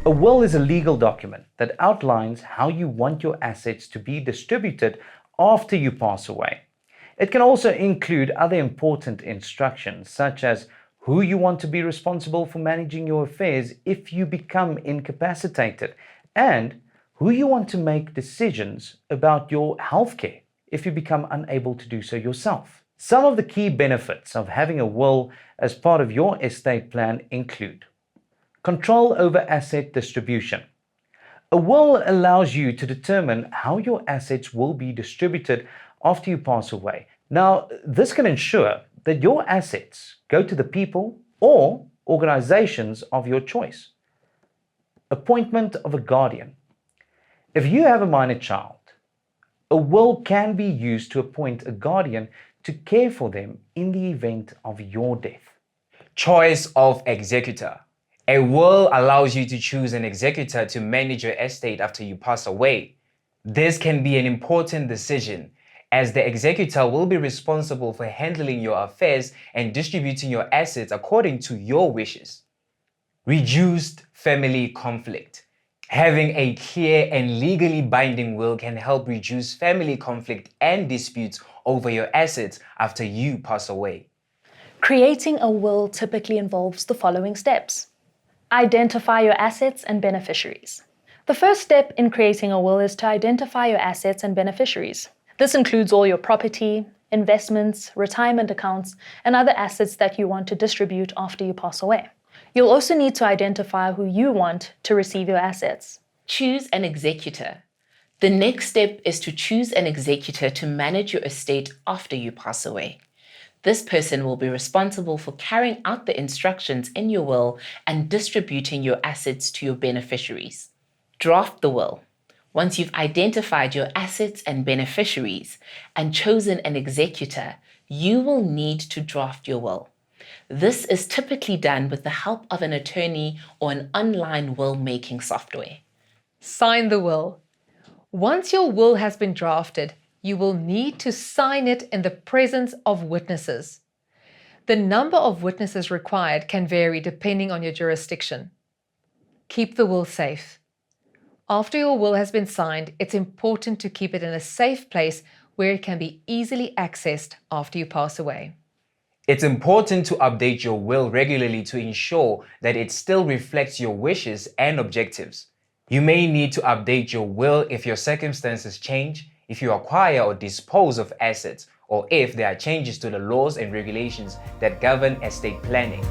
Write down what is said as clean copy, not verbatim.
A will is a legal document that outlines how you want your assets to be distributed after you pass away. It can also include other important instructions, such as who you want to be responsible for managing your affairs if you become incapacitated, and who you want to make decisions about your healthcare if you become unable to do so yourself. Some of the key benefits of having a will as part of your estate plan include control over asset distribution. A will allows you to determine how your assets will be distributed after you pass away. Now, this can ensure that your assets go to the people or organizations of your choice. Appointment of a guardian. If you have a minor child, a will can be used to appoint a guardian to care for them in the event of your death. Choice of executor. A will allows you to choose an executor to manage your estate after you pass away. This can be an important decision, as the executor will be responsible for handling your affairs and distributing your assets according to your wishes. Reduced family conflict. Having a clear and legally binding will can help reduce family conflict and disputes over your assets after you pass away. Creating a will typically involves the following steps. Identify your assets and beneficiaries. The first step in creating a will is to identify your assets and beneficiaries. This includes all your property, investments, retirement accounts, and other assets that you want to distribute after you pass away. You'll also need to identify who you want to receive your assets. Choose an executor. The next step is to choose an executor to manage your estate after you pass away. This person will be responsible for carrying out the instructions in your will and distributing your assets to your beneficiaries. Draft the will. Once you've identified your assets and beneficiaries and chosen an executor, you will need to draft your will. This is typically done with the help of an attorney or an online will-making software. Sign the will. Once your will has been drafted, you will need to sign it in the presence of witnesses. The number of witnesses required can vary depending on your jurisdiction. Keep the will safe. After your will has been signed, it's important to keep it in a safe place where it can be easily accessed after you pass away. It's important to update your will regularly to ensure that it still reflects your wishes and objectives. You may need to update your will if your circumstances change, if you acquire or dispose of assets, or if there are changes to the laws and regulations that govern estate planning.